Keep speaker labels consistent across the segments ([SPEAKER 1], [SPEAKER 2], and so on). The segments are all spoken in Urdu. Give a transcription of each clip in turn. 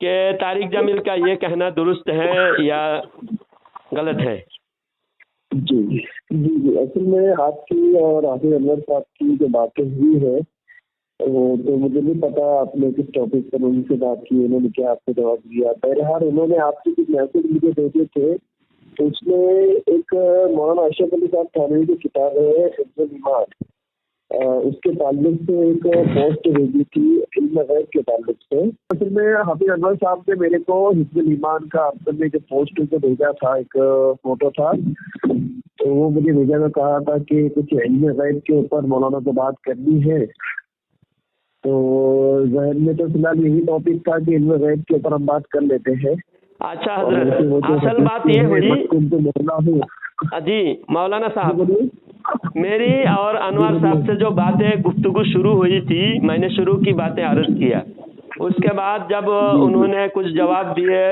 [SPEAKER 1] کہ طارق جمیل کا یہ کہنا درست ہے یا غلط ہے؟
[SPEAKER 2] جی جی جی اصل میں آپ کی اور حافظ انور صاحب کی جو باتیں ہوئی ہے وہ تو مجھے نہیں پتا آپ نے کس ٹاپک پر ان سے بات کی، انہوں نے کیا آپ کو جواب دیا. بہرحال انہوں نے آپ کے کچھ میسج مجھے بھیجے تھے، تو اس میں ایک مولانا اشرف علی صاحب تھانوی کی کتاب ہے حفظ الایمان، اس کے تعلق سے ایک پوسٹ بھیجی تھی علم غیب کے تعلق سے. اصل میں حافظ انور صاحب نے میرے کو حفظ الایمان کا اصل میں جو پوسٹ کو بھیجا تھا، ایک فوٹو تھا، تو وہ مجھے بھیجا میں کہا تھا کہ کچھ علم غیب کے اوپر مولانا کو بات کرنی ہے. تو ذہن میں تو فی الحال یہی ٹاپک تھا کہ علم غیب کے اوپر ہم بات کر لیتے ہیں.
[SPEAKER 1] اچھا حضرت، اصل بات یہ ہوئی جی مولانا صاحب، میری اور انور صاحب سے جو باتیں گفتگو شروع ہوئی تھی، میں نے شروع کی باتیں عرض کیا. اس کے بعد جب انہوں نے کچھ جواب دیے،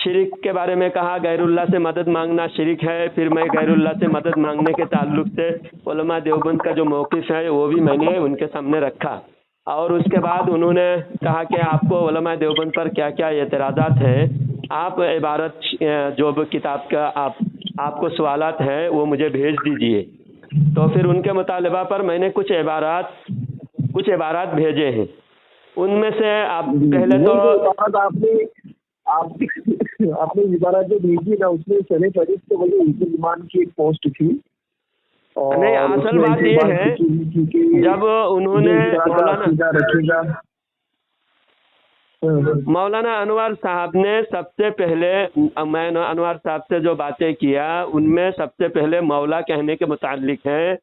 [SPEAKER 1] شرک کے بارے میں کہا غیر اللہ سے مدد مانگنا شرک ہے، پھر میں غیر اللہ سے مدد مانگنے کے تعلق سے علماء دیوبند کا جو موقف ہے وہ بھی میں نے ان کے سامنے رکھا. اور اس کے بعد انہوں نے کہا کہ آپ کو علماء دیوبند پر کیا کیا اعتراضات ہیں، آپ عبارت جو کتاب کا آپ کو سوالات ہیں وہ مجھے بھیج دیجئے. تو پھر ان کے مطالبہ پر میں نے کچھ عبارات بھیجے ہیں. ان میں سے آپ پہلے تو
[SPEAKER 2] آپ نے عبارات جو بھیجی نا، اس میں سر فہرست تو وہی حفظ الایمان کی ایک پوسٹ تھی.
[SPEAKER 1] نہیں، اصل بات یہ ہے جب انہوں نے مولانا انور صاحب نے سب سے پہلے، میں انور صاحب سے جو باتیں کیا ان میں سب سے پہلے مولا کہنے کے متعلق ہے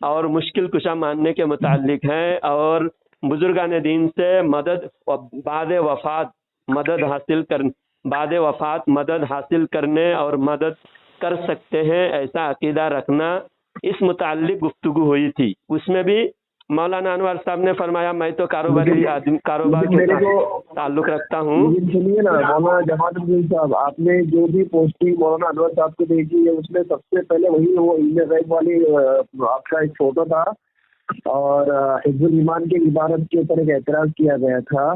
[SPEAKER 1] اور مشکل کشا ماننے کے متعلق ہے اور بزرگان دین سے بعد وفات مدد حاصل کرنے اور مدد کر سکتے ہیں ایسا عقیدہ رکھنا، اس متعلق گفتگو ہوئی تھی. اس میں بھی مولانا انور صاحب نے فرمایا میں تو کاروبار کے تعلق رکھتا ہوں.
[SPEAKER 2] سنیے نا مولانا جماعت الدین صاحب، آپ نے جو بھی پوسٹنگ مولانا انور صاحب کو بھیجی ہے اس میں سب سے پہلے وہی وہ علم غیب والی آپ کا ایک فوٹو تھا، اور حفظ الایمان کی عبارت کے اوپر ایک اعتراض کیا گیا تھا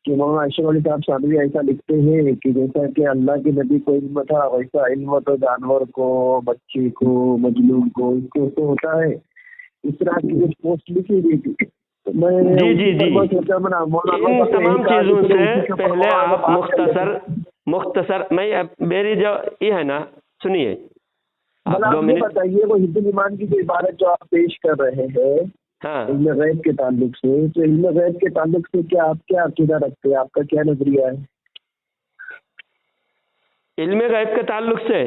[SPEAKER 2] کہ مولانا اشرف علی صاحب تھانوی ایسا لکھتے ہیں کہ جیسا کہ اللہ کے نبی کو علم تھا ویسا علم تو جانور کو، بچے کو، مجنون کو، اس کو تو ہوتا ہے. اس طرح کی کچھ پوسٹ لکھی گئی تھی.
[SPEAKER 1] جی ان تمام چیزوں سے پہلے آپ مختصر میری جو یہ ہے نا، سنیے آپ 2 منٹ
[SPEAKER 2] بتائیے وہ حفظ الایمان کی جو عبارت جو آپ پیش کر رہے ہیں علم غیب کے تعلق سے، تو علم غیب کے تعلق سے کیا آپ کیا عقیدہ رکھتے ہیں، آپ کا کیا نظریہ ہے؟
[SPEAKER 1] علم غیب کے تعلق سے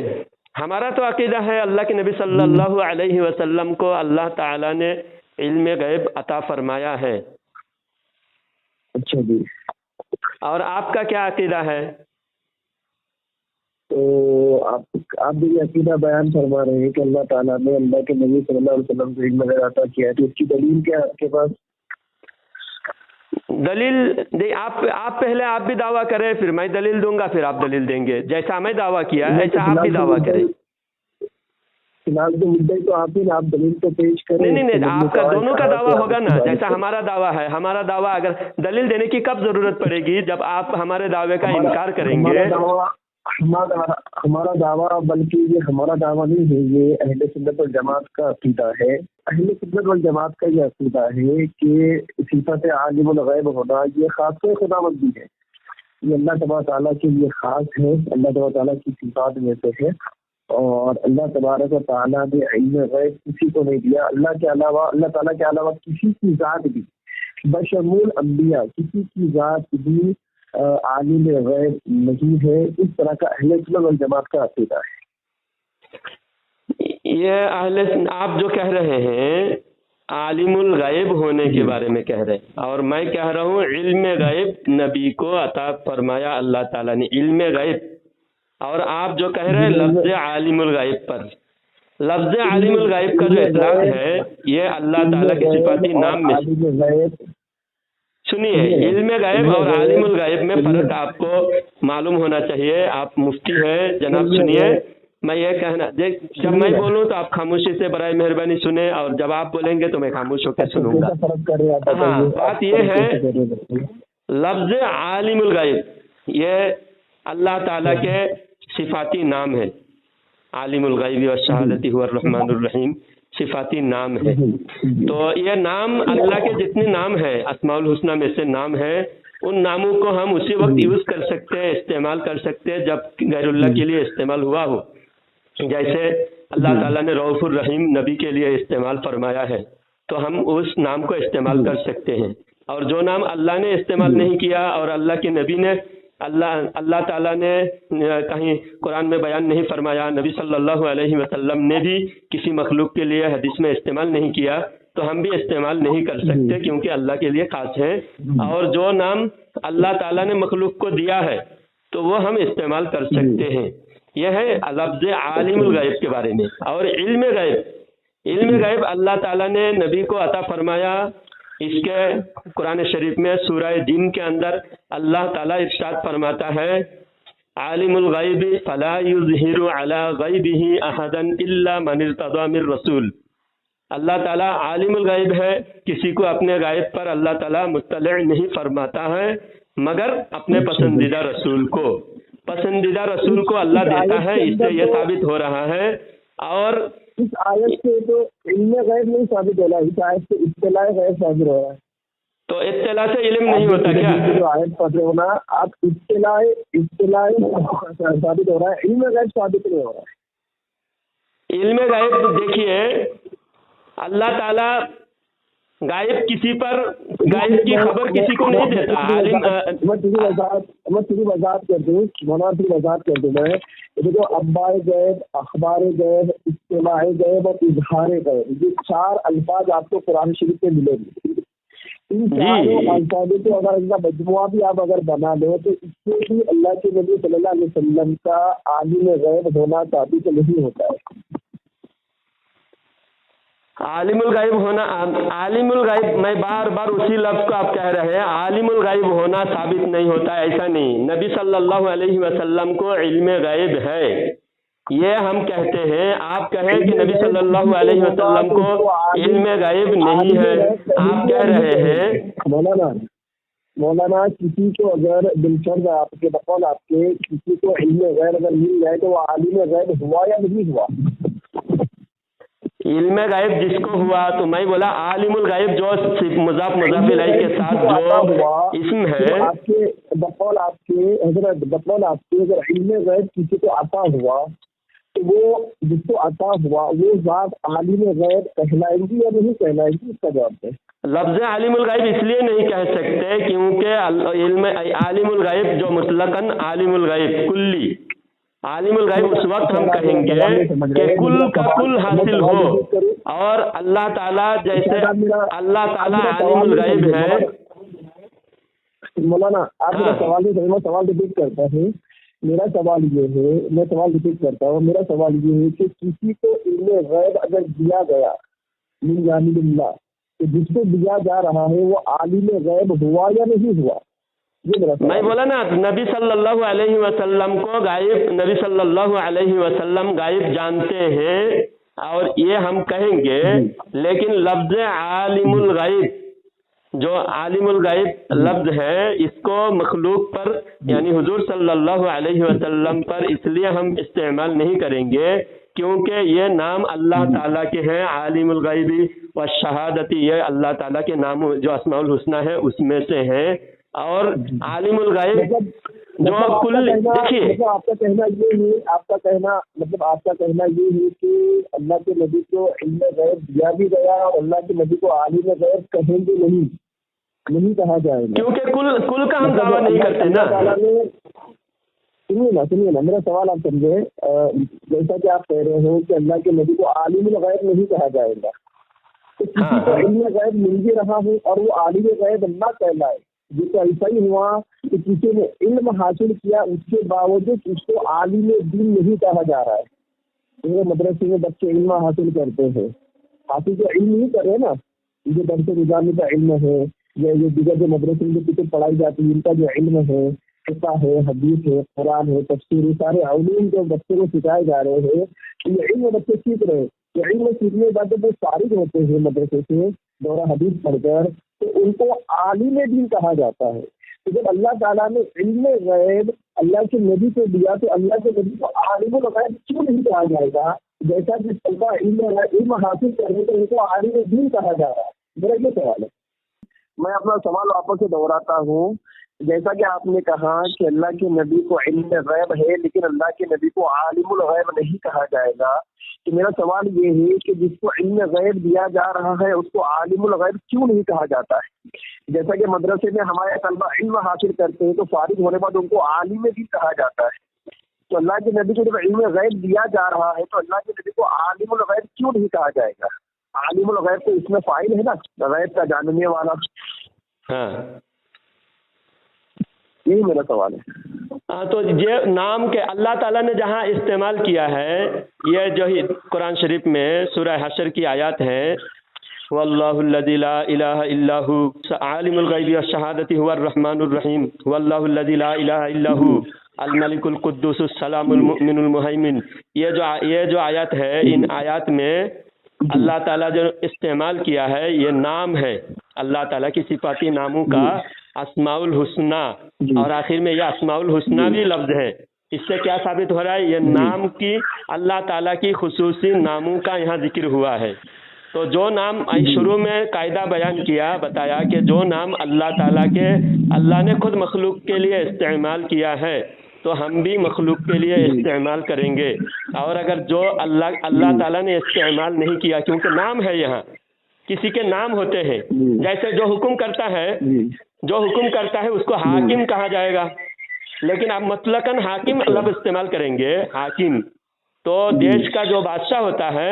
[SPEAKER 1] ہمارا تو عقیدہ ہے اللہ کے نبی صلی اللہ علیہ وسلم کو اللہ تعالیٰ نے علم غیب عطا فرمایا ہے.
[SPEAKER 2] اچھا جی،
[SPEAKER 1] اور آپ کا کیا عقیدہ ہے؟
[SPEAKER 2] تو آپ بھی عقیدہ بیان فرما رہے ہیں کہ اللہ تعالیٰ نے اللہ کے نبی صلی اللہ علیہ وسلم کو علم غیب عطا کیا ہے، تو اس کی دلیل کیا ہے آپ کے پاس؟
[SPEAKER 1] دلیل آپ پہلے آپ بھی دعویٰ کریں، پھر میں دلیل دوں گا، پھر آپ دلیل دیں گے. جیسا میں دعویٰ کیا ایسا آپ بھی دعویٰ کریں.
[SPEAKER 2] فی الحال تو مدعی تو آپ ہی، آپ دلیل تو پیش کریں.
[SPEAKER 1] نہیں آپ کا دونوں کا دعویٰ ہوگا نا. جیسا ہمارا دعویٰ ہے، ہمارا دعویٰ اگر دلیل دینے کی کب ضرورت پڑے گی؟ جب آپ ہمارے دعوے کا انکار کریں گے.
[SPEAKER 2] ہمارا دعویٰ بلکہ یہ ہمارا دعویٰ نہیں ہے، یہ اہل سنت والجماعت کا عقیدہ ہے. اہل سنت والجماعت کا یہ عقیدہ ہے کہ صفت عالم الغیب ہونا یہ خاص خدا بندی ہے، یہ اللہ تبارک تعالیٰ کے لیے خاص ہے، اللہ تبارک تعالیٰ کی صفات میں سے ہے. اور اللہ تبارک و تعالیٰ نے علم غیب کسی کو نہیں دیا. اللہ کے علاوہ، اللہ تعالیٰ کے علاوہ کسی کی ذات بھی بشمول انبیاء کسی کی ذات بھی عالم غیب نہیں ہے. اس طرح کا اہل سنت والجماعت کا عقیدہ ہے.
[SPEAKER 1] یہ آپ جو کہہ رہے ہیں عالم الغیب ہونے کے بارے میں کہہ رہے ہیں، اور میں کہہ رہا ہوں علم غیب نبی کو عطا فرمایا اللہ تعالیٰ نے، علم غیب. اور آپ جو کہہ رہے ہیں لفظ عالم الغیب پر، لفظ عالم الغیب کا جو اطلاق ہے یہ اللہ تعالیٰ کے صفاتی نام میں. سنیے، علم غیب اور عالم الغیب میں فرق آپ کو معلوم ہونا چاہیے. آپ مفتی ہیں جناب. سنیے، میں یہ کہنا، جب میں بولوں تو آپ خاموشی سے برائے مہربانی سنیں، اور جب آپ بولیں گے تو میں خاموش ہو کے سنوں گا. ہاں، بات یہ ہے لفظ عالم الغیب یہ اللہ تعالیٰ کے صفاتی نام ہے. عالم الغیب والشہادۃ هو الرحمن الرحیم صفاتی نام ہے. تو یہ نام اللہ کے جتنے نام ہیں اسماء الحسنہ میں سے نام ہے، ان ناموں کو ہم اسی وقت یوز کر سکتے ہیں، استعمال کر سکتے ہیں جب غیر اللہ کے لیے استعمال ہوا ہو. جیسے اللہ تعالیٰ نے رؤوف الرحیم نبی کے لیے استعمال فرمایا ہے تو ہم اس نام کو استعمال کر سکتے ہیں. اور جو نام اللہ نے استعمال نہیں کیا اور اللہ کے نبی نے اللہ تعالیٰ نے کہیں قرآن میں بیان نہیں فرمایا، نبی صلی اللہ علیہ وسلم نے بھی کسی مخلوق کے لیے حدیث میں استعمال نہیں کیا، تو ہم بھی استعمال نہیں کر سکتے کیونکہ اللہ کے لیے خاص ہے. اور جو نام اللہ تعالیٰ نے مخلوق کو دیا ہے تو وہ ہم استعمال کر سکتے ہیں. یہ ہے لفظ عالم الغیب کے بارے میں. اور علم غیب اللہ تعالیٰ نے نبی کو عطا فرمایا. اس کے قرآن شریف میں سورہ جن کے اندر اللہ تعالیٰ ارشاد فرماتا ہے عالم الغیب فلا یظہر علی غیبہ احدا الا من ارتضی من رسول. اللہ تعالیٰ عالم الغیب ہے، کسی کو اپنے غیب پر اللہ تعالیٰ مطلع نہیں فرماتا ہے مگر اپنے پسندیدہ رسول کو. پسندیدہ رسول کو اللہ دیتا ہے. اس سے یہ ثابت ہو رہا ہے. اور
[SPEAKER 2] اس آیت سے تو علم غیب نہیں ثابت ہو رہا، اس آیت سے اطلاع غیب ثابت ہو رہا ہے.
[SPEAKER 1] تو اطلاع سے علم نہیں ہوتا کیا؟
[SPEAKER 2] جو آیت پڑھ رہے ہو نا آپ، اطلاع ثابت ہو رہا ہے، علم غیب ثابت نہیں ہو رہا ہے.
[SPEAKER 1] علم غیب دیکھیے اللہ تعالیٰ غائب کسی پر غائب کی خبر کسی کو نہیں دیتا.
[SPEAKER 2] میں تیری وضاحت کر دوں، وضاحت کر دوں. میں دیکھو انباء غیب، اخبار غیب، اطلاع غیب اور اظہار غیب، یہ 4 الفاظ آپ کو قرآن شریف میں ملیں گے. ان چاروں الفاظوں کو اگر ان کا مجموعہ بھی آپ اگر بنا لو تو اس سے بھی اللہ کے نبی صلی اللہ علیہ وسلم کا عالم غیب ہونا ثابت نہیں ہوتا ہے.
[SPEAKER 1] عالم الغیب ہونا، عالم الغیب، میں بار بار اسی لفظ کو آپ کہہ رہے ہیں، عالم الغیب ہونا ثابت نہیں ہوتا. ایسا نہیں. نبی صلی اللہ علیہ وسلم کو علم غیب ہے یہ ہم کہتے ہیں. آپ کہیں کہ نبی صلی اللہ علیہ وسلم کو علم غیب نہیں ہے. آپ کہہ رہے ہیں
[SPEAKER 2] مولانا کسی کو اگر دلچسپ آپ کے بقول آپ کے کسی کو علم غیب اگر مل جائے تو وہ عالم غیب ہوا یا نہیں ہوا؟
[SPEAKER 1] علم غیب جس کو ہوا، تو میں بولا عالم الغیب جو مضاف الیہ کے ساتھ جو اسم ہے.
[SPEAKER 2] آپ کے بقول آپ کے حضرت بقول آپ کے اگر علم غیب کسی کو عطا ہوا تو وہ جس کو عطا ہوا وہ ذات عالم غیب کہلائے گی یا نہیں کہلائے گی؟ اس کا جواب ہے.
[SPEAKER 1] لفظ عالم الغیب اس لیے نہیں کہہ سکتے کیونکہ علم عالم الغیب جو مطلقاً عالم الغیب کلی، عالم الغیب اس وقت ہم کہیں گے کہ کل کا کل حاصل ہو. اور اللہ تعالیٰ جیسے اللہ تعالیٰ عالم الغیب ہے.
[SPEAKER 2] مولانا آپ میرا سوال میں سوال ریپیٹ کرتا ہوں. میرا سوال یہ ہے، میں سوال ریپیٹ کرتا ہوں. میرا سوال یہ ہے کہ کسی کو علم غیب اگر دیا گیا من جانب اللہ تو جس کو دیا جا رہا ہے وہ عالم غیب ہوا یا نہیں ہوا؟
[SPEAKER 1] میں بولا نا نبی صلی اللہ علیہ وسلم کو غائب، نبی صلی اللہ علیہ وسلم غائب جانتے ہیں اور یہ ہم کہیں گے. لیکن لفظ عالم الغیب جو عالم الغیب لفظ ہے اس کو مخلوق پر یعنی حضور صلی اللہ علیہ وسلم پر اس لیے ہم استعمال نہیں کریں گے کیونکہ یہ نام اللہ تعالیٰ کے ہیں. عالم الغیب والشہادۃ یہ اللہ تعالیٰ کے نام جو اسماء الحسنہ ہے اس میں سے ہیں. اور عالم الغیب جو کل دیکھیے
[SPEAKER 2] آپ کا کہنا یہ ہے، آپ کا کہنا یہ ہے کہ اللہ کے نبی کو علم غیب دیا بھی گیا اور اللہ کے نبی کو عالم غیب کہیں گے نہیں کہا جائے گا
[SPEAKER 1] کیونکہ کل کا ہم دعویٰ نہیں کرتے نا.
[SPEAKER 2] سنیے نا میرا سوال آپ سمجھے. جیسا کہ آپ کہہ رہے ہو کہ اللہ کے نبی کو عالم الغیب نہیں کہا جائے گا تو کسی کو علم غیب مل بھی رہا ہے اور وہ عالم غیب نہ کہلائے. جس کو ایسا ہی ہوا کہ کسی نے علم حاصل کیا اس کے باوجود اس کو عالم دین نہیں کہا جا رہا ہے. میرے مدرسے میں بچے علم حاصل کرتے ہیں، حاصل تو علم نہیں کر رہے نا، جو درس نظامی کا علم ہے یا یہ دیگر جو مدرسے میں جو کتب پڑھائی جاتی ہے ان کا جو علم ہے، فقہ ہے، حدیث ہے، قرآن ہے، تفسیر، سارے علوم جو بچے کو سکھائے جا رہے ہیں یہ علم بچے سیکھ رہے ہیں. یہ علم سیکھنے کے بعد جب وہ فارغ ہوتے ہیں مدرسے سے دورہ حدیث پڑھ کر تو ان کو عالم دین کہا جاتا ہے. تو جب اللہ تعالیٰ نے علم غیب اللہ کے نبی کو دیا تو اللہ کے نبی کو عالم الغیب کیوں نہیں کہا جائے گا؟ جیسا کہ سب کا علم حاصل کرنے کے ان کو عالم دین کہا جا رہا ہے. میرا یہ سوال ہے. میں اپنا سوال واپس سے دہراتا ہوں. جیسا کہ آپ نے کہا کہ اللہ کے نبی کو علم غیب ہے لیکن اللہ کے نبی کو عالم الغیب نہیں کہا جائے گا. تو میرا سوال یہ ہے کہ جس کو علم غیب دیا جا رہا ہے اس کو عالم الغیب کیوں نہیں کہا جاتا ہے؟ جیسا کہ مدرسے میں ہمارے طلبہ علم حاصل کرتے ہیں تو فارغ ہونے بعد ان کو عالم بھی کہا جاتا ہے. تو اللہ کے نبی کو جب علم غیب دیا جا رہا ہے تو اللہ کے نبی کو عالم الغیب کیوں نہیں کہا جائے گا؟ عالم الغیب تو اس میں فاعل ہے نا، غیب کا جاننے والا.
[SPEAKER 1] ہاں
[SPEAKER 2] یہی میرا سوال ہے.
[SPEAKER 1] ہاں، تو یہ نام کے اللہ تعالیٰ نے جہاں استعمال کیا ہے، یہ جو ہی قرآن شریف میں سورہ حشر کی آیات ہیں، واللہ الذی لا الہ الا هو عالم الغیب والشہادۃ هو الرحمن الرحیم واللہ الذی لا الہ الا هو الملک القدوس السلام المؤمن المہیمن، یہ جو آیات ہے، ان آیات میں اللہ تعالیٰ جو استعمال کیا ہے یہ نام ہے، اللہ تعالیٰ کی صفاتی ناموں کا اسماء الحسنہ، اور آخر میں یہ اسماء الحسنہ بھی لفظ ہے. اس سے کیا ثابت ہو رہا ہے؟ یہ نام کی اللہ تعالیٰ کی خصوصی ناموں کا یہاں ذکر ہوا ہے. تو جو نام شروع میں قاعدہ بیان کیا، بتایا کہ جو نام اللہ تعالیٰ کے اللہ نے خود مخلوق کے لیے استعمال کیا ہے تو ہم بھی مخلوق کے لیے استعمال کریں گے. اور اگر جو اللہ تعالیٰ نے استعمال نہیں کیا، کیونکہ نام ہے، یہاں کسی کے نام ہوتے ہیں، جیسے جو حکم کرتا ہے اس کو حاکم کہا جائے گا، لیکن آپ مطلقاً حاکم لفظ استعمال کریں گے. حاکم تو دیش کا جو بادشاہ ہوتا ہے،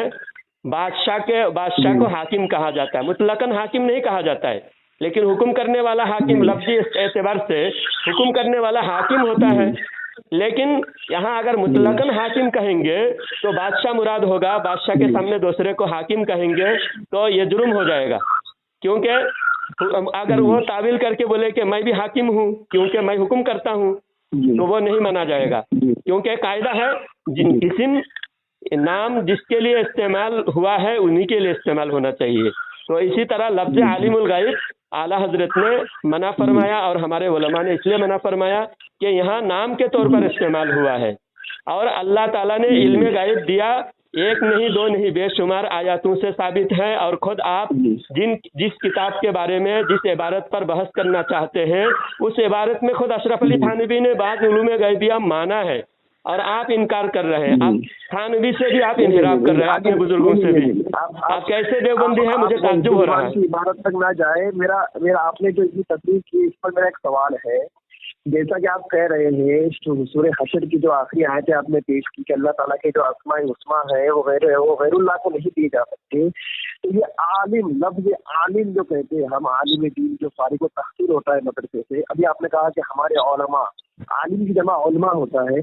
[SPEAKER 1] بادشاہ کو حاکم کہا جاتا ہے، مطلقاً حاکم نہیں کہا جاتا ہے، لیکن حکم کرنے والا حاکم لفظی اعتبار سے حکم کرنے والا حاکم ہوتا ہے. لیکن یہاں اگر مطلقاً حاکم کہیں گے تو بادشاہ مراد ہوگا، بادشاہ کے سامنے دوسرے کو حاکم کہیں گے تو یہ جرم ہو جائے گا. کیونکہ اگر وہ تعویل کر کے بولے کہ میں بھی حاکم ہوں کیونکہ میں حکم کرتا ہوں تو وہ نہیں مانا جائے گا، کیونکہ قاعدہ ہے اسم نام جس کے لیے استعمال ہوا ہے انہی کے لیے استعمال ہونا چاہیے. تو اسی طرح لفظ عالم الغیب اعلیٰ حضرت نے منع فرمایا، اور ہمارے علماء نے اس لیے منع فرمایا کہ یہاں نام کے طور پر استعمال ہوا ہے، اور اللہ تعالیٰ نے علم غیب دیا، ایک نہیں دو نہیں بے شمار آیاتوں سے ثابت ہے. اور خود آپ جس کتاب کے بارے میں جس عبارت پر بحث کرنا چاہتے ہیں اس عبارت میں خود اشرف علی تھانوی نے بعض علوم غیبیہ مانا ہے، اور آپ انکار کر رہے ہیں. آپ تھانوی سے بھی آپ انحراف کر رہے ہیں، اپنے بزرگوں سے بھی. آپ کیسے دیوبندی ہیں؟ مجھے تعجب ہو رہا ہے.
[SPEAKER 2] عبارت تک نہ جائے. میرا آپ نے جو تصدیق کی اس پر میرا ایک سوال ہے. جیسا کہ آپ کہہ رہے ہیں سورہ حشر کی جو آخری آیتیں آپ نے پیش کی کہ اللہ تعالیٰ کے جو اسماء الحسنی ہے وہ غیر اللہ کو نہیں دیے جا سکتے. تو یہ عالم لفظ عالم جو کہتے ہیں ہم، عالم دین جو فارغ و تحصیل ہوتا ہے مدرسے سے، ابھی آپ نے کہا کہ ہمارے علماء، عالم کی جمع علماء ہوتا ہے.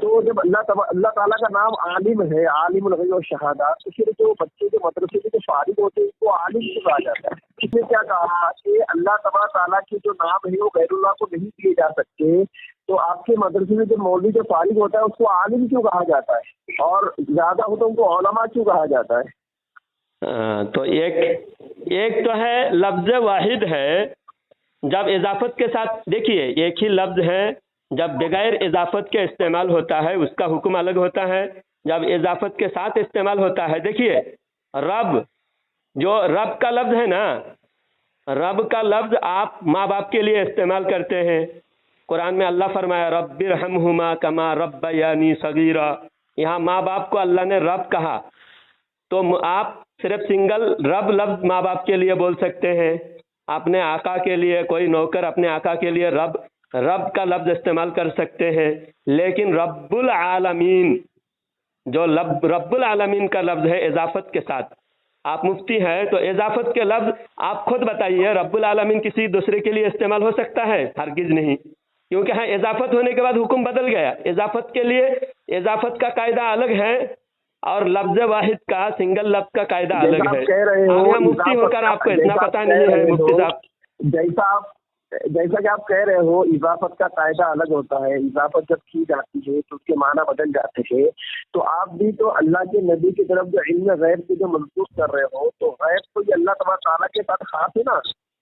[SPEAKER 2] تو جب اللہ تعالیٰ کا نام عالم ہے، عالم الغیب والشہادہ، تو پھر جو بچے جو مدرسے سے جو فارغ ہوتے ہیں ان کو عالم کیوں کہا جاتا ہے؟ اس نے کیا کہا کہ اللہ تبارک تعالیٰ کے جو نام ہے وہ غیر اللہ کو نہیں دیے جا سکتے. تو آپ کے مدرسے میں جو مولوی جو فارغ ہوتا ہے اس کو عالم کیوں کہا جاتا ہے، اور زیادہ ہو تو ان کو علماء کیوں کہا جاتا ہے؟
[SPEAKER 1] تو ایک تو ہے لفظ واحد ہے، جب اضافت کے ساتھ دیکھیے ایک ہی لفظ ہے، جب بغیر اضافت کے استعمال ہوتا ہے اس کا حکم الگ ہوتا ہے، جب اضافت کے ساتھ استعمال ہوتا ہے. دیکھیے رب، جو رب کا لفظ ہے نا، رب کا لفظ آپ ماں باپ کے لیے استعمال کرتے ہیں. قرآن میں اللہ فرمایا رب ارحمہما کما ربیانی صغیرا، یہاں ماں باپ کو اللہ نے رب کہا. تو آپ صرف سنگل رب لفظ ماں باپ کے لیے بول سکتے ہیں، اپنے آقا کے لیے کوئی نوکر اپنے آقا کے لیے رب کا لفظ استعمال کر سکتے ہیں. لیکن رب العالمین، جو رب العالمین کا لفظ ہے اضافت کے ساتھ، آپ مفتی ہیں تو اضافت کے لفظ آپ خود بتائیے رب العالمین کسی دوسرے کے لیے استعمال ہو سکتا ہے؟ ہرگز نہیں، کیونکہ ہاں اضافت ہونے کے بعد حکم بدل گیا. اضافت کے لیے اضافت کا قاعدہ الگ ہے اور لفظ واحد کا سنگل لفظ کا قاعدہ الگ ہے. آپ یہاں مفتی ہو کر آپ کو اتنا پتہ نہیں ہے مفتی صاحب.
[SPEAKER 2] جیسا کہ آپ کہہ رہے ہو اضافت کا قاعدہ الگ ہوتا ہے، اضافت جب کی جاتی ہے تو اس کے معنی بدل جاتے ہیں. تو آپ بھی تو اللہ کے نبی کی طرف جو علم غیب کی جو منسوخ کر رہے ہو، تو غیب تو یہ اللہ تبارک تعالیٰ کے ساتھ خاص ہے نا.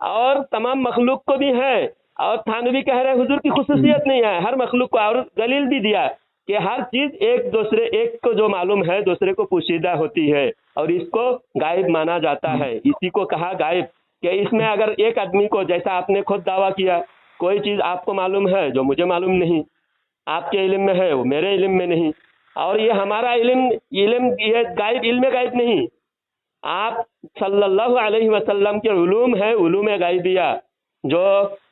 [SPEAKER 1] اور تمام مخلوق کو بھی ہے. اور تھانوی کہہ رہے ہیں حضور کی خصوصیت نہیں ہے, ہر مخلوق کو. اور دلیل بھی دیا کہ ہر چیز ایک کو جو معلوم ہے دوسرے کو پوشیدہ ہوتی ہے, اور اس کو غائب مانا جاتا ہے. اسی کو کہا غائب, کہ اس میں اگر ایک آدمی کو, جیسا آپ نے خود دعویٰ کیا, کوئی چیز آپ کو معلوم ہے جو مجھے معلوم نہیں, آپ کے علم میں ہے وہ میرے علم میں نہیں, اور یہ ہمارا علم یہ غائب, علم غائب نہیں. آپ صلی اللہ علیہ وسلم کے علوم ہے, علوم غائبیہ, جو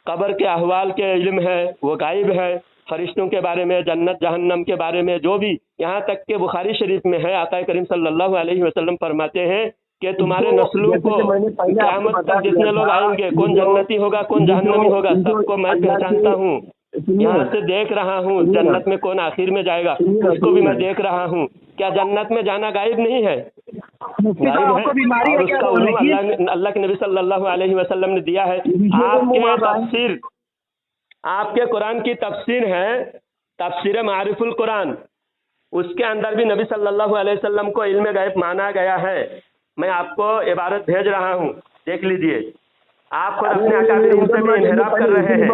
[SPEAKER 1] قبر کے احوال کے علم ہے وہ غائب ہے. فرشتوں کے بارے میں, جنت جہنم کے بارے میں, جو بھی, یہاں تک کہ بخاری شریف میں ہے, آقا کریم صلی اللہ علیہ وسلم فرماتے ہیں کہ تمہارے نسلوں کو قیامت تک جتنے لوگ آئیں گے, کون جنتی ہوگا کون جہنمی ہوگا, سب کو میں پہچانتا ہوں. یہاں سے دیکھ رہا ہوں جنت میں کون آخر میں جائے گا, اس کو بھی میں دیکھ رہا ہوں. کیا جنت میں جانا غائب نہیں ہے؟ غائب ہے, اور اس کا علوم اللہ کے نبی صلی اللہ علیہ وسلم نے دیا ہے. آپ کے قرآن کی تفسیر ہے, تفسیر معارف القرآن, اس کے اندر بھی نبی صلی اللہ علیہ وسلم کو علم غیب مانا گیا ہے. میں آپ کو عبارت بھیج رہا ہوں, دیکھ لیجئے. آپ خود اپنے اکابرین سے بھی انحراف کر رہے ہیں.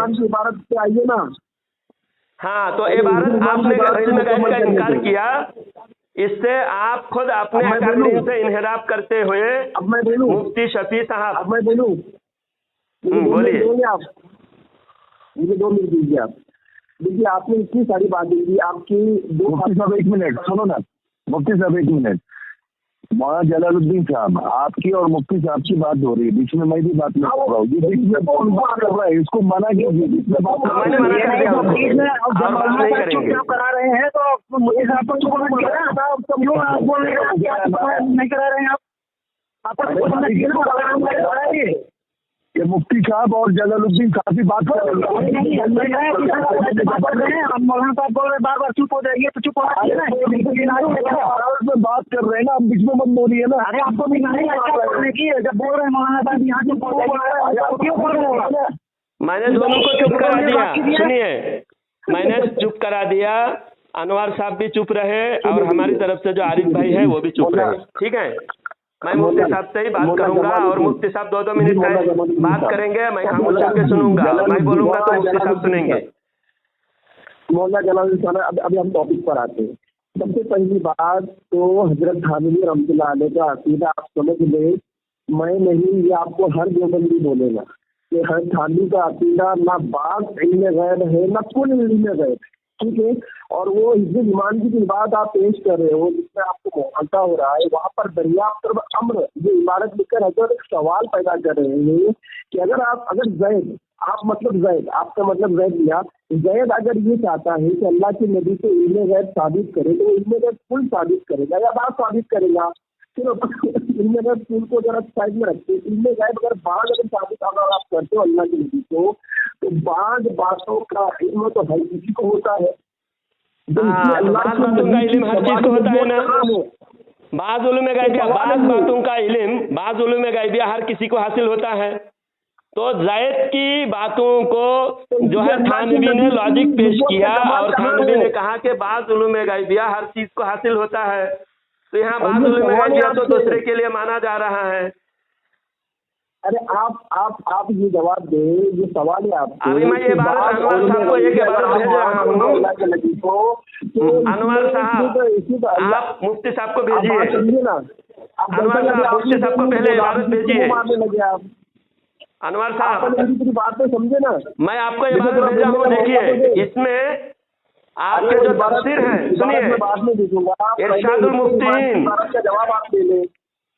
[SPEAKER 1] ہاں, تو عبارت آپ نے علم غیب کا انکار کیا, اس سے آپ خود اپنے اکابرین سے انحراف کرتے ہوئے مفتی شفیع صاحب. بولیے.
[SPEAKER 2] مجھے 2 منٹ دیجیے آپ. دیکھیے آپ نے اتنی ساری باتیں کی, آپ کی مفتی صاحب 1 منٹ سنو نا, مفتی صاحب 1 منٹ. مولانا جلال الدین صاحب, آپ کی اور مفتی صاحب کی بات ہو رہی ہے, بیچ میں میں بھی بات نہیں کر رہا ہوں. یہ بیچ میں کون بات کر رہا ہے, اس کو منع کیجیے. بیچ میں بات کرا رہے ہیں تو مفتی صاحب نہیں کرا رہے ہیں آپ. یہ مفتی صاحب اور جلال الدین صاحب کی بات کر رہے ہیں. مولانا صاحب بول رہے ہیں بار بار چپ ہو جائیے, تو چپ ہو بات کر رہے ہیں نا, آپ بیچ میں مت بولیے نا. ارے آپ کو جب بول رہے ہیں مولانا صاحب یہاں چپ,
[SPEAKER 1] میں نے دونوں کو چپ کرا دیا. سنیے, میں نے چپ کرا دیا, انوار صاحب بھی چپ رہے, اور ہماری طرف سے جو عارف بھائی ہے وہ بھی چپ رہے. ٹھیک ہے, میں مفتی صاحب سے ہی بات کروں گا, اور مفتی صاحب 2 منٹ میں بات کریں گے, میں خاموش ہو کے سنوں گا. میں بولوں گا تو مفتی صاحب سنیں گے.
[SPEAKER 2] مولانا جلال صاحب, ابھی ہم ٹاپک پر آتے ہیں. سب سے پہلی بات تو حضرت تھانوی رحمۃ اللہ علیہ کا عقیدہ آپ سمجھ لیں, میں نہیں, یہ آپ کو ہر دیوبندی بولے گا کہ ہر تھانوی کا عقیدہ نہ بعض علم غیب ہے نہ کل علم غیب. ٹھیک ہے, اور وہ حفظ ایمان کی جو بات آپ پیش کر رہے ہو, جس میں آپ کو محاطہ ہو رہا ہے, وہاں پر دریافت امر یہ عبارت لکھ کر حضرت ایک سوال پیدا کر رہے ہیں کہ اگر زید, آپ مطلب زید, آپ کا مطلب زید لیا, زید اگر یہ چاہتا ہے کہ اللہ کے نبی کو علم غیب ثابت کرے تو علم غیب کل ثابت کرے گا یا بات ثابت کرے گا؟ علم غیب کل کو ذرا سائڈ میں رکھتے, علم غیب اگر بعض اگر ثابت اگر آپ کرتے ہو اللہ کے نبی کو, تو بعض باتوں کا علم تو ہر کسی کو ہوتا ہے.
[SPEAKER 1] بعض باتوں کا علم ہر چیز کو ہوتا ہے نا. بعض علوم غیبیہ, بعض باتوں کا علم, بعض علوم غیبیہ ہر کسی کو حاصل ہوتا ہے. تو زید کی باتوں کو جو ہے تھانوی نے لاجک پیش کیا, اور تھانوی نے کہا کہ بعض علوم غیبیہ ہر چیز کو حاصل ہوتا ہے. تو یہاں بعض علوم غیبیہ تو دوسرے کے لیے مانا جا رہا ہے.
[SPEAKER 2] ارے آپ یہ جواب دیں, یہ سوال ہے آپ
[SPEAKER 1] ابھی میں یہ بات انوار صاحب کو ایک عبارت بھیج رہا ہوں. انوار صاحب, آپ مفتی صاحب کو بھیجیے. انوار صاحب مفتی صاحب کو پہلے عبارت بھیجیے. انوار صاحب
[SPEAKER 2] بات تو سمجھے نا,
[SPEAKER 1] میں آپ کو عبارت بھیجا ہوں, دیکھیے اس میں آپ کے جو تفسیر ہیں, سنیے, ارشاد المفتین,
[SPEAKER 2] جواب آپ دے لیں.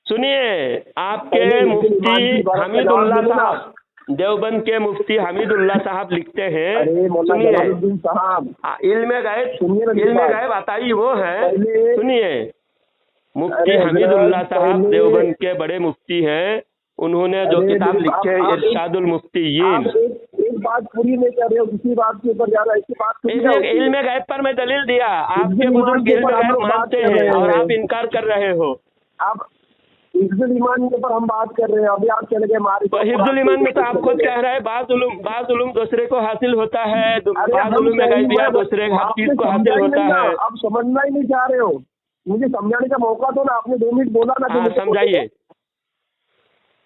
[SPEAKER 1] سنیے, آپ کے مفتی حمید اللہ صاحب, دیوبند کے مفتی حمید اللہ صاحب لکھتے ہیں, سنیے, علم غیب عطائی وہ ہے, سنیے, مفتی حمید اللہ صاحب دیوبند کے بڑے مفتی ہیں, انہوں نے جو کتاب لکھی ہے ارشاد المفتیین.
[SPEAKER 2] ایک بات پوری نہیں کر رہے ہو, کسی بات کے اوپر زیادہ ایسی بات.
[SPEAKER 1] علم غیب پر میں دلیل دیا, آپ کے بزرگ علم غیب مانتے ہیں اور آپ انکار کر رہے ہو.
[SPEAKER 2] آپ حفظ الایمان کے اوپر ہم بات کر رہے ہیں, ابھی آپ چلے گئے
[SPEAKER 1] تو حفظ الایمان میں تو آپ خود کہہ رہے ہیں بعض علوم دوسرے کو حاصل ہوتا ہے, بعض علوم غیبیہ دوسرے ہر چیز کو حاصل ہوتا ہے.
[SPEAKER 2] آپ سمجھنا ہی نہیں چاہ رہے ہو, مجھے سمجھانے کا موقع دو نا. آپ نے 2 منٹ بولا نا,
[SPEAKER 1] سمجھائیے.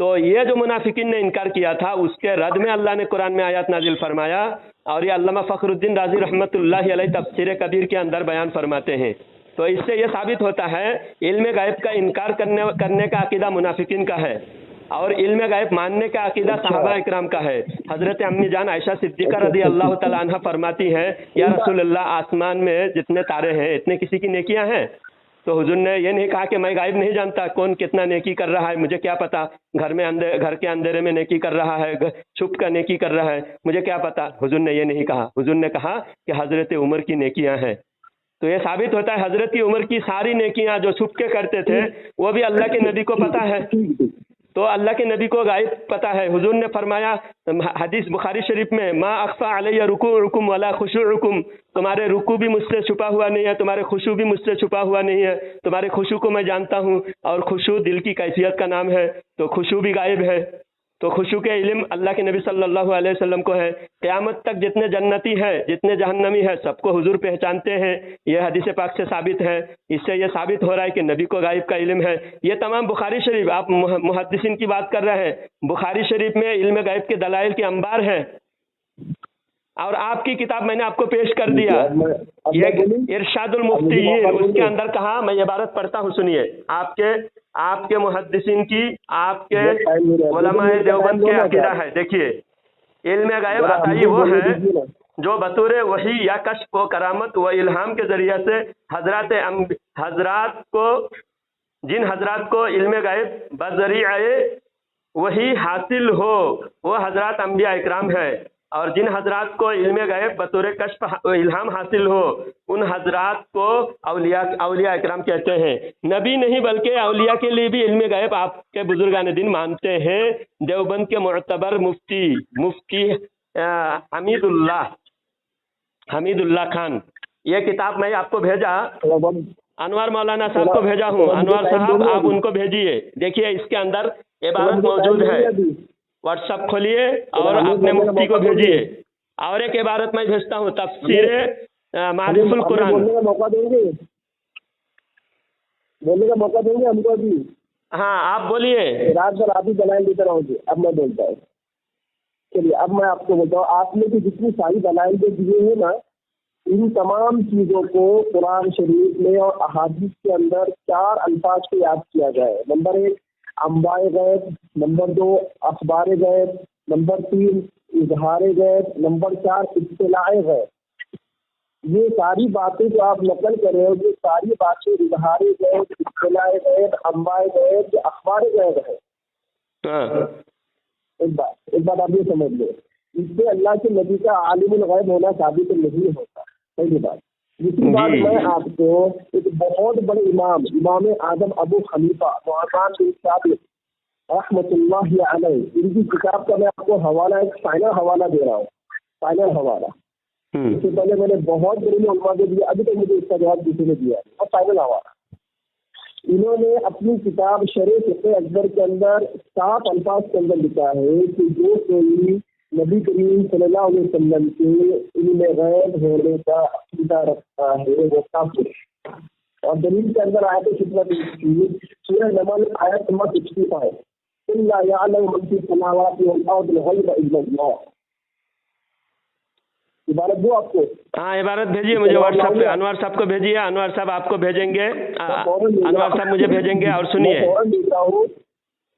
[SPEAKER 1] تو یہ جو منافقین نے انکار کیا تھا اس کے رد میں اللہ نے قرآن میں آیات نازل فرمایا، اور یہ علامہ فخر الدین رازی رحمۃ اللہ علیہ تفسیر کبیر کے اندر بیان فرماتے ہیں۔ تو اس سے یہ ثابت ہوتا ہے علم غیب کا انکار کرنے کا عقیدہ منافقین کا ہے، اور علم غیب ماننے کا عقیدہ صحابہ اکرام کا ہے۔ حضرت امی جان عائشہ صدیقہ رضی اللہ تعالیٰ عنہ فرماتی ہیں، یا رسول اللہ، آسمان میں جتنے تارے ہیں اتنے کسی کی نیکیاں ہیں؟ تو حضور نے یہ نہیں کہا کہ میں غائب نہیں جانتا کون کتنا نیکی کر رہا ہے، مجھے کیا پتا، گھر کے اندھیرے میں نیکی کر رہا ہے، چھپ کر نیکی کر رہا ہے، مجھے کیا پتا۔ حضور نے یہ نہیں کہا، حضور نے کہا کہ حضرت عمر کی نیکیاں ہیں۔ تو یہ ثابت ہوتا ہے حضرت عمر کی ساری نیکیاں جو چھپ کے کرتے تھے وہ بھی اللہ کے نبی کو پتا ہے، تو اللہ کے نبی کو غائب پتا ہے۔ حضور نے فرمایا حدیث بخاری شریف میں، ما اخفا علیہ رکوعکم ولا خشوعکم، تمہارے رکوع بھی مجھ سے چھپا ہوا نہیں ہے، تمہارے خشوع بھی مجھ سے چھپا ہوا نہیں ہے، تمہارے خشوع کو میں جانتا ہوں، اور خشوع دل کی کیفیت کا نام ہے، تو خشوع بھی غائب ہے۔ تو خشوع کے علم اللہ کے نبی صلی اللہ علیہ وسلم کو ہے۔ قیامت تک جتنے جنتی ہے جتنے جہنمی ہے سب کو حضور پہچانتے ہیں، یہ حدیث پاک سے ثابت ہے۔ اس سے یہ ثابت ہو رہا ہے کہ نبی کو غائب کا علم ہے۔ یہ تمام بخاری شریف، آپ محدثین کی بات کر رہے ہیں، بخاری شریف میں علم غیب کے دلائل کے انبار ہیں، اور آپ کی کتاب میں نے آپ کو پیش کر دیا، یہ ارشاد المفتیین، اس کے اندر کہا، میں عبارت پڑھتا ہوں سنیے، آپ کے محدثین کی، آپ کے علماء دیوبند کے عقیدہ ہے۔ دیکھیے، علم غیب عطائی وہ ہے جو بطور وحی یا کشف و کرامت و الہام کے ذریعے سے جن حضرات کو علم غیب بذریعہ وحی حاصل ہو وہ حضرات انبیاء اکرام ہے، اور جن حضرات کو علم غیب بطور کشف الہام حاصل ہو ان حضرات کو اولیاء اکرام کہتے ہیں۔ نبی نہیں بلکہ اولیاء کے لیے بھی علم غیب آپ کے بزرگان دین مانتے ہیں۔ دیوبند کے معتبر مفتی حمید اللہ خان، یہ کتاب میں آپ کو بھیجا، انوار مولانا صاحب کو بھیجا ہوں، انوار صاحب آپ ان کو بھیجیے، دیکھیے اس کے اندر عبارت موجود ہے، واٹس ایپ کھولیے اور اپنے مفتی کو بھیجیے۔ اور ایک عبارت میں بھیجتا ہوں، تفسیر معرف القرآن۔
[SPEAKER 2] بولنے کا موقع دیں گے ہم کو ابھی؟
[SPEAKER 1] ہاں آپ بولیے۔
[SPEAKER 2] رات بھر آپ ہی دلائل دیتے رہو گے، اب میں بولتا ہوں۔ چلیے اب میں آپ کو بولتا ہوں، آپ نے جو جتنی ساری دلائل جو دیے ہیں نا، ان تمام چیزوں کو قرآن شریف میں اور احادیث کے اندر 4 الفاظ کو یاد کیا جائے۔ نمبر 1 انباء غیب، نمبر 2 اخبار غیب، نمبر 3 اظہار غیب، نمبر 4 اطلاع غیب۔ یہ ساری باتیں جو آپ نقل کر رہے ہو، یہ ساری باتیں اظہار غیب، اطلاع غیب، انباء غیب، اخبار غیب ہے۔ ایک بات آپ یہ سمجھ لیں، اس سے اللہ کے نبی کا عالم الغیب ہونا ثابت نہیں ہوتا، پہلی بات۔ دوسری بات، میں آپ کو ایک بہت بڑے امام اعظم ابو حنیفہ نعمان بن ثابت رحمۃ اللہ علیہ، ان کی کتاب کا میں آپ کو حوالہ، ایک فائنل حوالہ دے رہا ہوں، فائنل حوالہ۔ اس سے پہلے میں نے بہت بڑے علماء کو دیا، ابھی تک مجھے اس کا جواب کسی نے دیا ہے، اور فائنل حوالہ۔ انہوں نے اپنی کتاب شرح فقہ اکبر کے اندر 7 الفاظ کے اندر لکھا ہے کہ جو کوئی نبی کریم صلی اللہ علیہ وسلم کے علم غیب ہونے کا عقیدہ رکھتا ہے وہ کافر ہے۔ اور دلیل کے اندر آیت خدمت سورہ نمل آیت نمبر 65، الا یعلم من فی السماوات والارض الغیب الا اللہ۔ عبارت دو آپ کو،
[SPEAKER 1] ہاں عبارت بھیجیے مجھے واٹس ایپ پہ، انوار صاحب کو بھیجیے، انوار صاحب آپ کو بھیجیں گے، انوار صاحب مجھے بھیجیں گے۔ اور سنیے،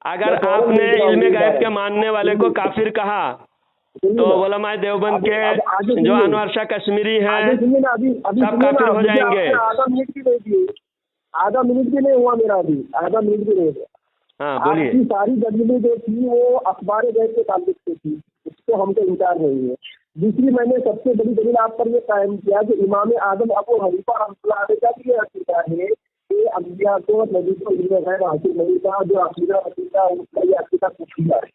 [SPEAKER 1] اگر آپ نے علم غیب کے ماننے والے کو کافر کہا تو علماء دیوبند کے جو انوار شاہ کشمیری ہیں سب کافر ہو جائیں گے۔
[SPEAKER 2] آدھا منٹ بھی نہیں ہوا میرا، ابھی آدھا منٹ بھی نہیں ہوا۔
[SPEAKER 1] ہاں بولیے۔
[SPEAKER 2] آپ کی ساری دلیلیں جو تھی وہ اخبار غیب کے تعلق سے تھی، اس کو ہم کو انکار نہیں ہے۔ دوسری، میں نے سب سے بڑی دلیل آپ پر یہ قائم کیا کہ امام اعظم ابو حنیفہ رحمۃ اللہ علیہ کا بھی یہ عقیدہ ہے کہ انبیاء کو نبی کو علم غیب حاصل نہیں تھا، جو عقیدہ ان کا یہ عقیدہ کفریہ ہے،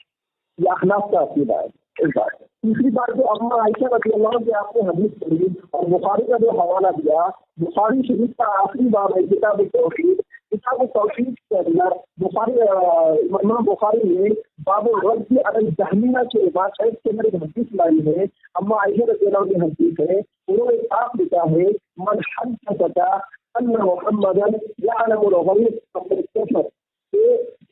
[SPEAKER 2] یہ اخلاق کا عقیدہ ہے، ایک بات۔ تیسری بات، جو اما عائشہ رضی اللہ عنہ کی آپ نے حدیث پڑھی اور بخاری کا جو حوالہ دیا، بخاری شریف کا آخری باب ہے کتاب التوحید۔ کتاب التوحید کے اندر امام بخاری نے باب الرد علی الجہمیہ کے بات ہے، اس کے اندر ایک حدیث لائی ہے، اما عائشہ رضی اللہ عنہ کی حدیث ہے، انہوں نے صاف لکھا ہے من حدثک ان محمدا یعلم الغیب فقد کفر، کہ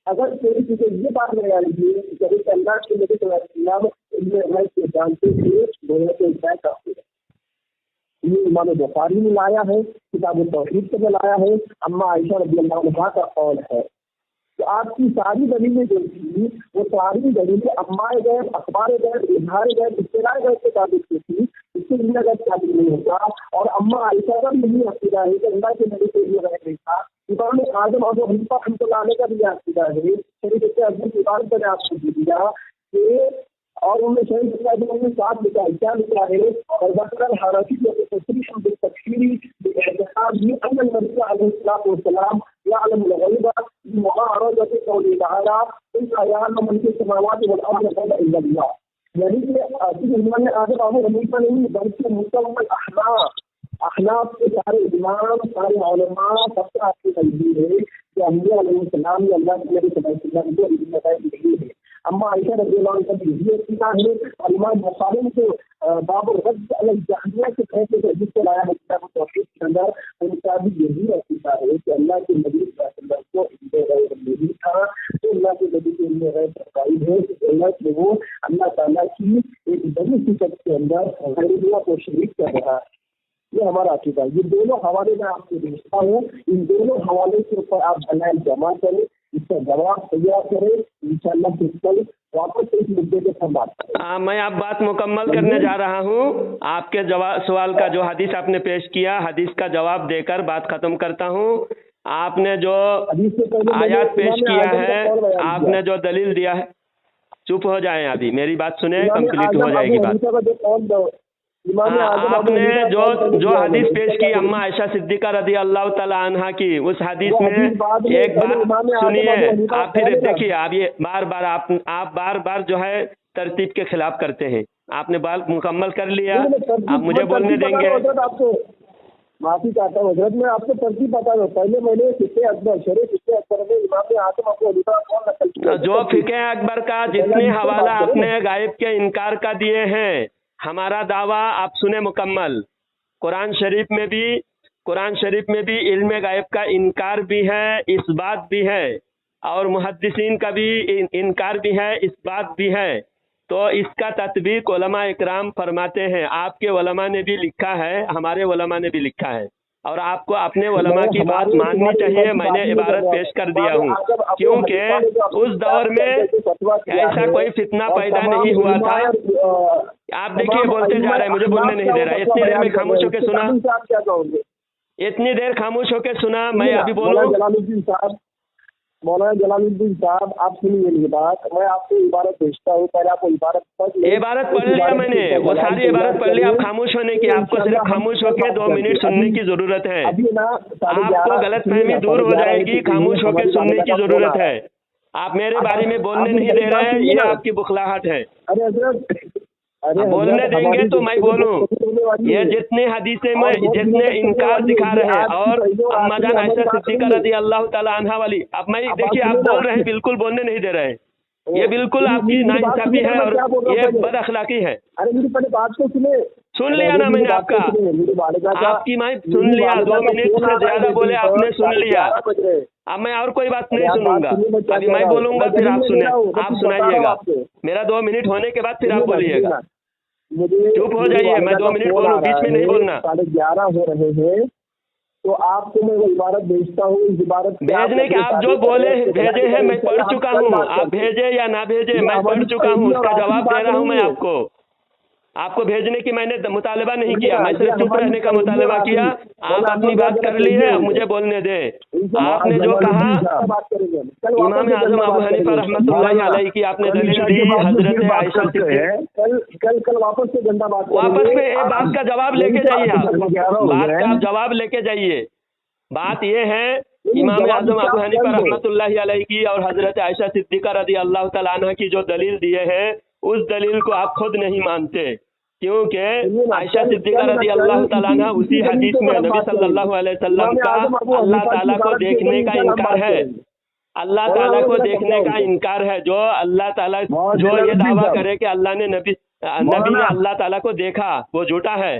[SPEAKER 2] اگر کوئی چیزیں یہ بات نہیں آ رہی ہے کہ جب اللہ کے نبی صلی اللہ علیہ وسلم سے جانتے تھے دونوں کے طے کرتے ہیں. یہ امام بخاری نے لایا ہے, کتاب التوحید میں لایا ہے, اما عائشہ رضی اللہ عنہا کا قول ہے. تو آپ کی ساری دلیلیں جو تھی وہ ساری دلیلیں اما غیب, اخبار غیب, اظہار غیب, اطلاع غیب کے تعلق سے تھی, اس سے دنیا کا تعلق نہیں ہوتا. اور اما عائشہ کا بھی یہی عقیدہ ہے کہ اللہ کے نبی سے یہ نہیں تھا. امام اعظم ابو حنیفہ رحمۃ اللہ علیہ کا بھی یہ عقیدہ ہے. شریف اعظم کی بات میں نے آپ کو دیا کہ اور انہوں نے شریف اعظم نے ساتھ لکھا ہے, کیا لکھا ہے, اور ذکر حرفی کی تصریح بالتکفیری باعتقاد ان النبی علیہ الصلوۃ والسلام يعلم الغيب بمعارضة قوله تعالى إن يعلم من في السماوات والأرض الغيب إلا الله. یعنی کہ امام اعظم ابو حنیفہ نہیں بلکہ مکمل احناف کے سارے امام, سارے علماء سب سے آپ کی تجدید ہے کہ انبیاء علیہ السلام نے اللہ کے نبی صلی اللہ علیہ وسلم کو علم بتائی نہیں ہے. اما عائشہ رضی اللہ عنہ کا بھی یہ عقیدہ ہے. اور امام بخاری کو باب الرد علی الجہمیہ کے فیصلے سے جس کو لایا ہے کتاب التوحید کے اندر, ان کا بھی یہی عقیدہ ہے کہ اللہ کے نبی صلی اللہ علیہ وسلم کو علم غیب نہیں تھا. تو اللہ کے نبی کو علم غیب بتائی ہے کہ اللہ کے وہ اللہ تعالیٰ کی ایک بڑی صفت کے اندر غیر اللہ کو شریک کر رہا ہے. یہ ہمارا عقیدہ ہے. یہ دونوں حوالے میں آپ کو بھیجتا ہوں, ان دونوں حوالے کے اوپر آپ دلائل جمع کریں, اس کا جواب تیار کریں, انشاءاللہ پھر کل واپس اس مدعے کے ساتھ بات کریں.
[SPEAKER 1] میں اب بات مکمل کرنے جا رہا ہوں. آپ کے سوال کا جو حدیث آپ نے پیش کیا, حدیث کا جواب دے کر بات ختم کرتا ہوں. آپ نے جو آیات پیش کیا ہے, آپ نے جو دلیل دیا ہے, چپ ہو جائیں, ابھی میری بات سنیں, کمپلیٹ ہو جائے گی بات. آپ نے جو حدیث پیش کی اما عائشہ صدیقہ رضی اللہ تعالی عنہا کی, اس حدیث میں ایک بات سنیے, آپ پھر دیکھیے, آپ یہ بار بار جو ہے ترتیب کے خلاف کرتے ہیں. آپ نے بات مکمل کر لیا, آپ مجھے بولنے دیں گے.
[SPEAKER 2] معافی چاہتا ہوں حضرت, میں آپ کو ترتیب بتا رہا ہوں. پہلے میں نے فقہ اکبر شریف فقہ اکبر میں امام اعظم ابو حنیفہ قول نقل کیا. جو
[SPEAKER 1] فقہ اکبر کا جتنے حوالہ آپ نے غائب کے انکار کا دیے ہیں, ہمارا دعویٰ آپ سنیں مکمل. قرآن شریف میں بھی علم غائب کا انکار بھی ہے, اس بات بھی ہے, اور محدثین کا بھی انکار بھی ہے, اس بات بھی ہے. تو اس کا تطبیق علماء اکرام فرماتے ہیں. آپ کے علماء نے بھی لکھا ہے, ہمارے علماء نے بھی لکھا ہے, اور آپ کو اپنے علماء کی بات ماننی چاہیے. میں نے عبارت پیش کر دیا ہوں, کیونکہ اس دور میں ایسا کوئی فتنہ پیدا نہیں ہوا تھا. آپ دیکھیے بولتے جا رہے ہیں, مجھے بولنے نہیں دے رہا. اتنی دیر میں خاموش ہو کے سنا, اتنی دیر خاموش ہو کے سنا, میں ابھی بولوں.
[SPEAKER 2] مولانا جلال الدین صاحب, آپ سنیے میری بات, میں آپ کو عبارت بھیجتا ہوں. پہلے آپ کو عبارت
[SPEAKER 1] پڑھ لیا میں نے, وہ ساری عبارت پڑھ لیا. آپ خاموش ہونے کی, آپ کو صرف خاموش ہو کے 2 منٹ سننے کی ضرورت ہے. آپ کو غلط فہمی دور ہو جائے گی, خاموش ہو کے سننے کی ضرورت ہے. آپ میرے بارے میں بولنے نہیں دے رہے ہیں, یہ آپ کی بخلاہٹ ہے. بولنے دیں گے تو میں بولوں. یہ جتنے حدیثیں میں جتنے انکار دکھا رہے ہیں, اور اما جان عائشہ صدیقہ رضی اللہ تعالی عنہا والی, اب میں دیکھیے آپ بول رہے ہیں, بالکل بولنے نہیں دے رہے ہیں. یہ بالکل آپ کی ناانصافی ہے اور یہ بد اخلاقی ہے. سن لیا نا میں نے آپ کا, آپ کی میں سن لیا. 2 منٹ سے زیادہ بولے, آپ نے سن لیا. اب میں اور کوئی بات نہیں سنوں گا. ابھی میں بولوں گا, پھر آپ سنیں, آپ سنائیے گا. میرا 2 منٹ ہونے کے بعد پھر آپ بولیے گا. چپ ہو جائیے, میں 2 منٹ بولوں, بیچ میں نہیں بولنا.
[SPEAKER 2] 11:30 ہو رہے ہیں, تو آپ کو میں وہ عبارت بھیجتا ہوں. اس عبارت
[SPEAKER 1] بھیجنے کے آپ جو بولے بھیجے ہیں, میں پڑھ چکا ہوں. آپ بھیجے یا نہ بھیجے, میں پڑھ چکا ہوں. اس کا جواب دے رہا ہوں میں آپ کو. آپ کو بھیجنے کی میں نے مطالبہ نہیں کیا, میں صرف چپ رہنے کا مطالبہ کیا. آپ اپنی بات کر لی ہے, اب مجھے بولنے دیں. آپ نے جو کہا امام اعظم ابو حنیفہ رحمۃ اللہ علیہ کی آپ نے دلیل دی, حضرت عائشہ
[SPEAKER 2] کل واپس سے گندا بات,
[SPEAKER 1] واپس میں ایک بات کا جواب لے کے جائیے. آپ بات کا جواب لے کے جائیے. بات یہ ہے, امام اعظم ابو حنیفہ رحمۃ اللہ علیہ کی اور حضرت عائشہ صدیقہ رضی اللہ تعالیٰ عنہ کی جو دلیل دیے ہیں, اس دلیل کو آپ خود نہیں مانتے, کیونکہ عائشہ صدیقہ رضی اللہ تعالیٰ عنہ اسی حدیث میں نبی صلی اللہ علیہ وسلم کا اللہ تعالیٰ کو دیکھنے کا انکار ہے. اللہ تعالیٰ کو دیکھنے کا انکار ہے. جو اللہ تعالیٰ جو یہ دعویٰ کرے کہ اللہ نے نبی نے اللہ تعالیٰ کو دیکھا, وہ جھوٹا ہے.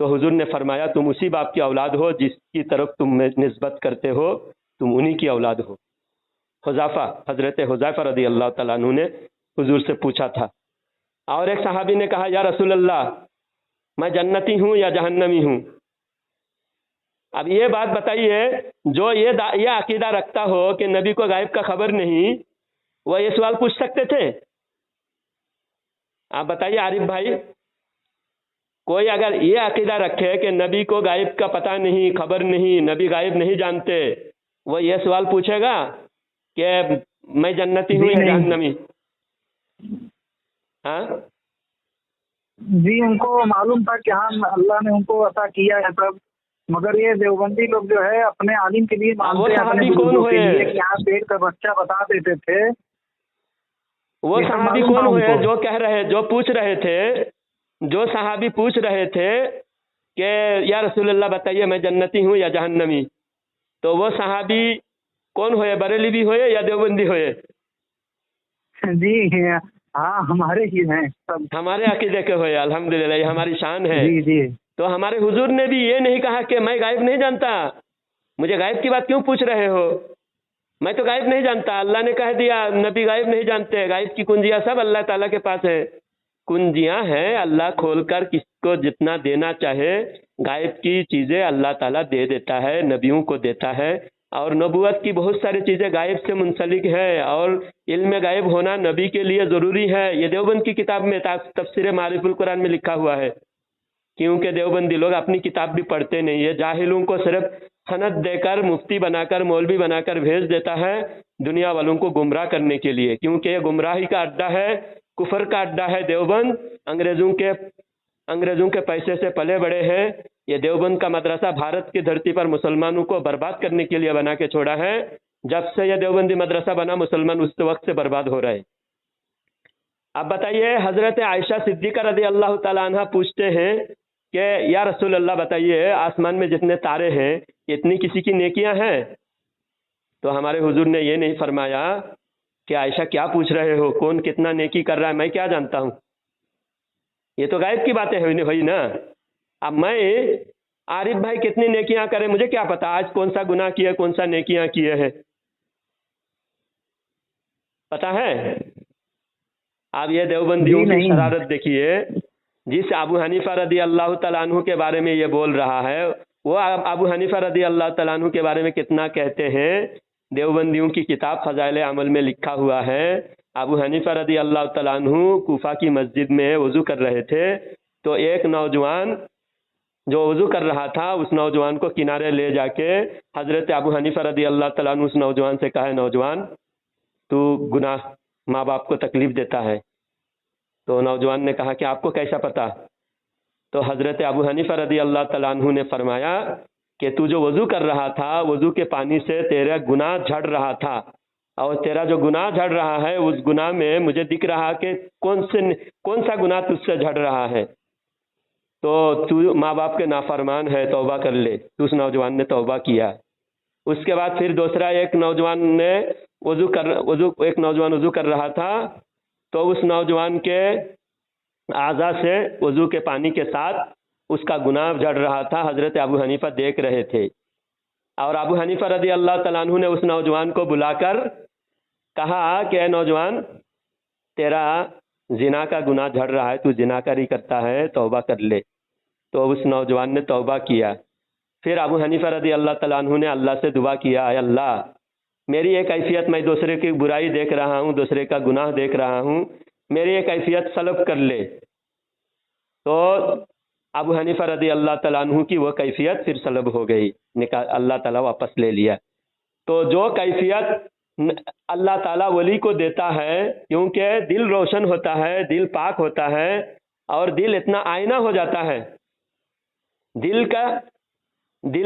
[SPEAKER 1] تو حضور نے فرمایا تم اسی باپ کی اولاد ہو جس کی طرف تم نسبت کرتے ہو، تم انہی کی اولاد ہو۔ حضرت حذیفہ رضی اللہ تعالیٰ عنہ نے حضور سے پوچھا تھا۔ اور ایک صحابی نے کہا یا رسول اللہ میں جنتی ہوں یا جہنمی ہوں؟ اب یہ بات بتائیے، جو یہ عقیدہ رکھتا ہو کہ نبی کو غائب کا خبر نہیں، وہ یہ سوال پوچھ سکتے تھے؟ آپ بتائیے عارف بھائی، کوئی اگر یہ عقیدہ رکھے کہ نبی کو غائب کا پتہ نہیں، خبر نہیں، نبی غائب نہیں جانتے، وہ یہ سوال پوچھے گا کہ میں جنتی ہوں یا جہنمی؟ ہاں
[SPEAKER 3] جی، ان کو معلوم تھا کہ ہاں اللہ نے ان کو عطا کیا ہے سب، مگر یہ دیوبندی لوگ جو ہے اپنے عالم کے لیے مانتے ہیں، اپنے بزرگوں کے لیے کہ یہاں پیٹ کا بچہ بتا دیتے تھے۔
[SPEAKER 1] وہ صحابی کون ہوئے جو کہہ رہے، جو پوچھ رہے تھے، جو صحابی پوچھ رہے تھے کہ یا رسول اللہ بتائیے میں جنتی ہوں یا جہنمی؟ تو وہ صحابی کون ہوئے؟ بریلوی بھی ہوئے یا دیوبندی ہوئے؟
[SPEAKER 3] جی ہاں، ہمارے ہی ہیں سب،
[SPEAKER 1] ہمارے عقیدے کے ہوئے، الحمدللہ، یہ ہماری شان ہے۔
[SPEAKER 3] جی جی،
[SPEAKER 1] تو ہمارے حضور نے بھی یہ نہیں کہا کہ میں غائب نہیں جانتا، مجھے غائب کی بات کیوں پوچھ رہے ہو، میں تو غائب نہیں جانتا۔ اللہ نے کہہ دیا نبی غائب نہیں جانتے، غائب کی کنجیاں سب اللہ تعالیٰ کے پاس ہے۔ کنجیاں ہیں، اللہ کھول کر کس کو جتنا دینا چاہے، غائب کی چیزیں اللہ تعالیٰ دے دیتا ہے، نبیوں کو دیتا ہے، اور نبوت کی بہت ساری چیزیں غائب سے منسلک ہے، اور علم غائب ہونا نبی کے لیے ضروری ہے۔ یہ دیوبند کی کتاب میں تفسیر معارف القرآن میں لکھا ہوا ہے، کیونکہ دیوبندی لوگ اپنی کتاب بھی پڑھتے نہیں، یہ جاہلوں کو صرف سند دے کر، مفتی بنا کر، مولوی بنا کر بھیج دیتا ہے دنیا والوں کو گمراہ کرنے کے لیے، کیونکہ یہ گمراہی کا اڈا ہے، کفر کا اڈا ہے دیوبند، انگریزوں کے پیسے سے پلے بڑے ہیں۔ یہ دیوبند کا مدرسہ بھارت کی دھرتی پر مسلمانوں کو برباد کرنے کے لیے بنا کے چھوڑا ہے۔ جب سے یہ دیوبندی مدرسہ بنا، مسلمان اس وقت سے برباد ہو رہے۔ اب بتائیے، حضرت عائشہ صدیقہ رضی اللہ تعالیٰ عنہ پوچھتے ہیں کہ یا رسول اللہ بتائیے آسمان میں جتنے تارے ہیں اتنی کسی کی نیکیاں ہیں؟ تو ہمارے حضور نے یہ نہیں فرمایا کہ عائشہ کیا پوچھ رہے ہو، کون کتنا نیکی کر رہا ہے میں کیا جانتا ہوں، یہ تو غائب کی باتیں ہوئی نا۔ اب میں عارف بھائی کتنی نیکیاں کرے مجھے کیا پتا، آج کون سا گناہ کیے، کون سا نیکیاں کیے ہیں، پتا ہے؟ آپ یہ دیوبندیوں کی شرارت دیکھیے، جس ابو حنیفہ رضی اللہ تعالیٰ عنہ کے بارے میں یہ بول رہا ہے، وہ ابو حنیفہ رضی اللہ تعالیٰ عنہ کے بارے میں کتنا کہتے ہیں۔ دیوبندیوں کی کتاب فضائل عمل میں لکھا ہوا ہے، ابو حنیفہ رضی اللہ تعالیٰ عنہ کوفہ کی مسجد میں وضو کر رہے تھے، تو ایک نوجوان جو وضو کر رہا تھا اس نوجوان کو کنارے لے جا کے حضرت ابو حنیفہ رضی اللہ تعالیٰ عنہ اس نوجوان سے کہا، نوجوان تو گناہ ماں باپ کو تکلیف دیتا ہے۔ تو نوجوان نے کہا کہ آپ کو کیسا پتا؟ تو حضرت ابو حنیفہ رضی اللہ تعالیٰ عنہ نے فرمایا کہ تو جو وضو کر رہا تھا، وضو کے پانی سے تیرا گناہ جھڑ رہا تھا، اور تیرا جو گناہ جھڑ رہا ہے اس گناہ میں مجھے دکھ رہا کہ کون سا گناہ تجھ سے جھڑ رہا ہے، تو ماں باپ کے نافرمان ہے، توبہ کر لے۔ تو اس نوجوان نے توبہ کیا۔ اس کے بعد پھر دوسرا ایک نوجوان وضو کر رہا تھا، تو اس نوجوان کے اعضاء سے وضو کے پانی کے ساتھ اس کا گناہ جھڑ رہا تھا، حضرت ابو حنیفہ دیکھ رہے تھے، اور ابو حنیفہ رضی اللہ تعالیٰ عنہ نے اس نوجوان کو بلا کر کہا کہ اے نوجوان، تیرا زنا کا گناہ جھڑ رہا ہے، تو زنا کاری کرتا ہے، توبہ کر لے۔ تو اس نوجوان نے توبہ کیا۔ پھر ابو حنیفہ رضی اللہ تعالیٰ عنہ نے اللہ سے دعا کیا، اے اللہ میری یہ کیفیت، میں دوسرے کی برائی دیکھ رہا ہوں، دوسرے کا گناہ دیکھ رہا ہوں، میری یہ کیفیت سلب کر لے۔ تو ابو حنیفہ رضی اللہ تعالیٰ عنہ کی وہ کیفیت پھر سلب ہو گئی، اللہ تعالیٰ واپس لے لیا۔ تو جو کیفیت اللہ تعالیٰ ولی کو دیتا ہے، کیونکہ دل روشن ہوتا ہے، دل پاک ہوتا ہے، اور دل اتنا آئینہ ہو جاتا ہے، دل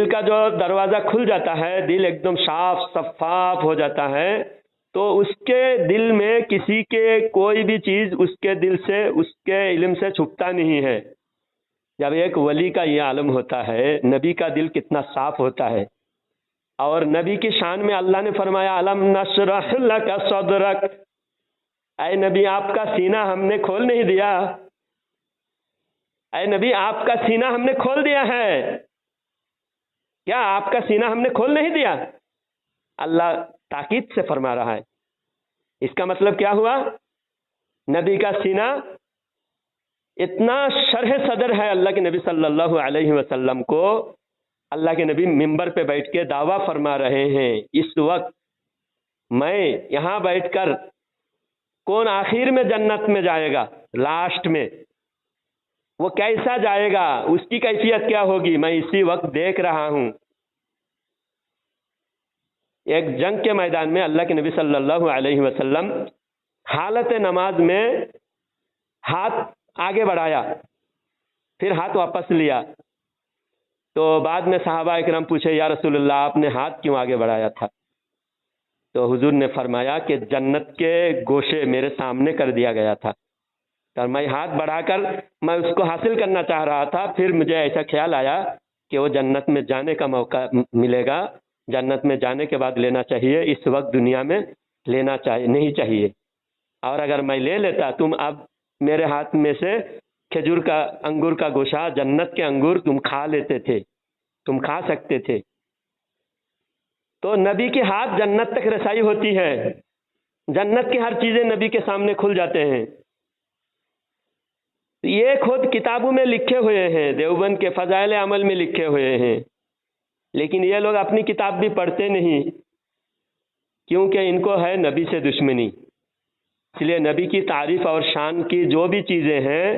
[SPEAKER 1] کا جو دروازہ کھل جاتا ہے، دل ایک دم صاف شفاف ہو جاتا ہے، تو اس کے دل میں کسی کے کوئی بھی چیز اس کے دل سے، اس کے علم سے چھپتا نہیں ہے۔ جب ایک ولی کا یہ عالم ہوتا ہے، نبی کا دل کتنا صاف ہوتا ہے، اور نبی کی شان میں اللہ نے فرمایا الم نشرح لک صدرک، اے نبی آپ کا سینہ ہم نے کھول نہیں دیا، اے نبی آپ کا سینہ ہم نے کھول دیا ہے، کیا آپ کا سینہ ہم نے کھول نہیں دیا؟ اللہ تاکید سے فرما رہا ہے۔ اس کا مطلب کیا ہوا؟ نبی کا سینہ اتنا شرح صدر ہے اللہ کے نبی صلی اللہ علیہ وسلم کو، اللہ کے نبی ممبر پہ بیٹھ کے دعویٰ فرما رہے ہیں اس وقت میں یہاں بیٹھ کر، کون آخر میں جنت میں جائے گا، لاسٹ میں وہ کیسا جائے گا، اس کی کیفیت کیا ہوگی، میں اسی وقت دیکھ رہا ہوں۔ ایک جنگ کے میدان میں اللہ کے نبی صلی اللہ علیہ وسلم حالت نماز میں ہاتھ آگے بڑھایا، پھر ہاتھ واپس لیا، تو بعد میں صحابہ اکرام پوچھے یا رسول اللہ آپ نے ہاتھ کیوں آگے بڑھایا تھا؟ تو حضور نے فرمایا کہ جنت کے گوشے میرے سامنے کر دیا گیا تھا، اور میں ہاتھ بڑھا کر میں اس کو حاصل کرنا چاہ رہا تھا، پھر مجھے ایسا خیال آیا کہ وہ جنت میں جانے کا موقع ملے گا، جنت میں جانے کے بعد لینا چاہیے، اس وقت دنیا میں لینا نہیں چاہیے، اور اگر میں لے لیتا تم اب میرے ہاتھ میں سے کھجور کا انگور کا گوشہ، جنت کے انگور تم کھا لیتے تھے، تم کھا سکتے تھے۔ تو نبی کے ہاتھ جنت تک رسائی ہوتی ہے، جنت کی ہر چیزیں نبی کے سامنے کھل جاتے ہیں۔ یہ خود کتابوں میں لکھے ہوئے ہیں، دیوبند کے فضائل عمل میں لکھے ہوئے ہیں، لیکن یہ لوگ اپنی کتاب بھی پڑھتے نہیں، کیونکہ ان کو ہے نبی سے دشمنی، اس لیے نبی کی تعریف اور شان کی جو بھی چیزیں ہیں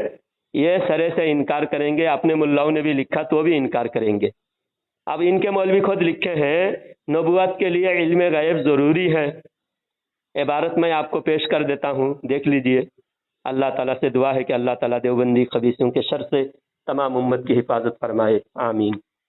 [SPEAKER 1] یہ سرے سے انکار کریں گے۔ اپنے ملاؤں نے بھی لکھا تو بھی انکار کریں گے۔ اب ان کے مولوی خود لکھے ہیں نبوت کے لیے علم غیب ضروری ہے، عبارت میں آپ کو پیش کر دیتا ہوں، دیکھ لیجئے۔ اللہ تعالیٰ سے دعا ہے کہ اللہ تعالیٰ دیوبندی خبیثوں کے شر سے تمام امت کی حفاظت فرمائے، آمین۔